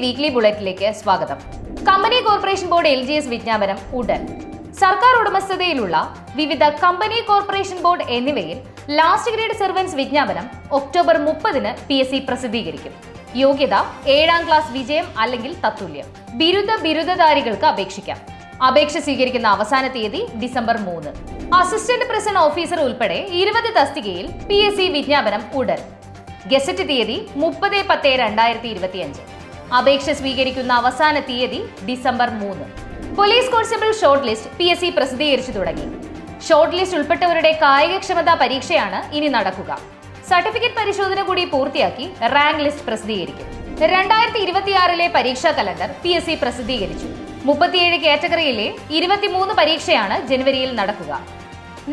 Weekly ബുള്ളറ്റിലേക്ക് സ്വാഗതം. Company corporation board LGS വിജ്ഞാപനം ഉടൻ. സർക്കാർ ഉടമസ്ഥതയിലുള്ള വിവിധ കമ്പനി കോർപ്പറേഷൻ ബോർഡ് എന്നിവയിൽ ലാസ്റ്റ് ഗ്രേഡ് സർവൻസ് വിജ്ഞാപനം ഒക്ടോബർ 30-ന് PSC പ്രസിദ്ധീകരിക്കും. യോഗ്യത 7ാം ക്ലാസ് വിജയം അല്ലെങ്കിൽ തത്തുല്യം. ബിരുദധാരികൾക്ക് അപേക്ഷിക്കാം. അപേക്ഷ സ്വീകരിക്കുന്ന അവസാന തീയതി ഡിസംബർ 3. അസിസ്റ്റന്റ് പ്രസിഡന്റ് ഓഫീസർ ഉൾപ്പെടെ 20 തസ്തികയിൽ PSC വിജ്ഞാപനം ഉടൻ. ഗസറ്റ് തീയതി 30/10/2025. അപേക്ഷ സ്വീകരിക്കുന്ന അവസാന തീയതി December 3. Police constable short list PSC പ്രസിദ്ധീകരിച്ചു തുടങ്ങി. ഷോർട്ട് ലിസ്റ്റ് ഉൾപ്പെട്ടവരുടെ കായികക്ഷമതാ പരീക്ഷയാണ് ഇനി നടക്കുക. സർട്ടിഫിക്കറ്റ് പരിശോധന കൂടി പൂർത്തിയാക്കി റാങ്ക് ലിസ്റ്റ് പ്രസിദ്ധീകരിക്കും. 2026-ലെ പരീക്ഷാ കലണ്ടർ PSC പ്രസിദ്ധീകരിച്ചു. 37 കാറ്റഗറിയിലെ 23 പരീക്ഷയാണ് ജനുവരിയിൽ നടക്കുക.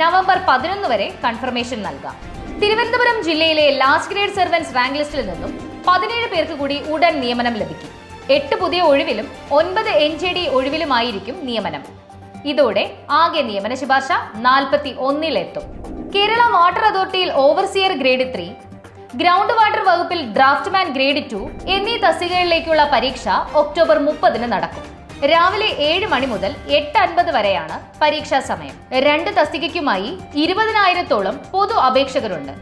നവംബർ 11 വരെ കൺഫർമേഷൻ നൽകാം. തിരുവനന്തപുരം ജില്ലയിലെ ലാസ്റ്റ് ഗ്രേഡ് സർവൻസ് റാങ്ക് ലിസ്റ്റിൽ നിന്നും 17 പേർക്ക് കൂടി ഉടൻ നിയമനം ലഭിക്കും. 8 പുതിയ ഒഴിവിലും 9 NJD ഒഴിവിലുമായിരിക്കും നിയമനം. ഇതോടെ ആകെ നിയമന ശുപാർശ 41-ലെത്തും. കേരള വാട്ടർ അതോറിറ്റിയിൽ ഓവർസിയർ ഗ്രേഡ് 3, ഗ്രൗണ്ട് വാട്ടർ വകുപ്പിൽ ഡ്രാഫ്റ്റ്മാൻ ഗ്രേഡ് 2 എന്നീ തസ്തികകളിലേക്കുള്ള പരീക്ഷ ഒക്ടോബർ 30-ന് നടക്കും. രാവിലെ 7 മണി മുതൽ 8:50 വരെയാണ് പരീക്ഷാ സമയം. 2 തസ്തികയ്ക്കുമായി 20,000-ഓളം പൊതു അപേക്ഷകരുണ്ട്.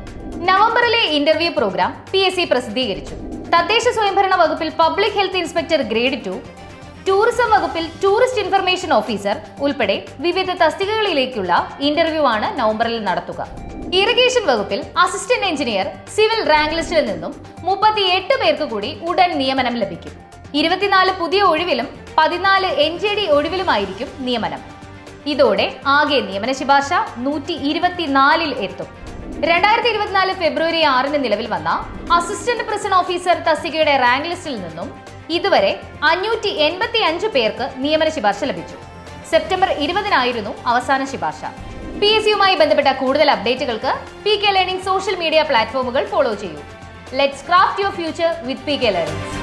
നവംബറിലെ ഇന്റർവ്യൂ പ്രോഗ്രാം PSC പ്രസിദ്ധീകരിച്ചു. തദ്ദേശ സ്വയംഭരണ വകുപ്പിൽ public health inspector grade 2, tourism വകുപ്പിൽ ടൂറിസ്റ്റ് ഇൻഫർമേഷൻ ഓഫീസർ ഉൾപ്പെടെ വിവിധ തസ്തികകളിലേക്കുള്ള ഇന്റർവ്യൂ ആണ് നവംബറിൽ നടത്തുക. ഇറിഗേഷൻ വകുപ്പിൽ അസിസ്റ്റന്റ് എഞ്ചിനീയർ സിവിൽ റാങ്ക് ലിസ്റ്റിൽ നിന്നും 38 പേർക്ക് കൂടി ഉടൻ നിയമനം ലഭിക്കും. 24 പുതിയ ഒഴിവിലും 14 NJD ഒഴിവിലുമായിരിക്കും നിയമനം. ഇതോടെ ആകെ നിയമന ശുപാർശ 124-ൽ എത്തും. 2024 ഫെബ്രുവരി 6-ന് നിലവിൽ വന്ന അസിസ്റ്റന്റ് പ്രസിഡന്റ് ഓഫീസർ തസ്തികയുടെ റാങ്ക് ലിസ്റ്റിൽ നിന്നും ഇതുവരെ 585 പേർക്ക് നിയമന ശുപാർശ ലഭിച്ചു. സെപ്റ്റംബർ 20-നായിരുന്നു അവസാന ശുപാർശ. PSCയുമായി ബന്ധപ്പെട്ട കൂടുതൽ അപ്ഡേറ്റുകൾക്ക് PK ലേണിംഗ് സോഷ്യൽ മീഡിയ പ്ലാറ്റ്ഫോമുകൾ ഫോളോ ചെയ്യൂ. Let's craft your future with PK learning.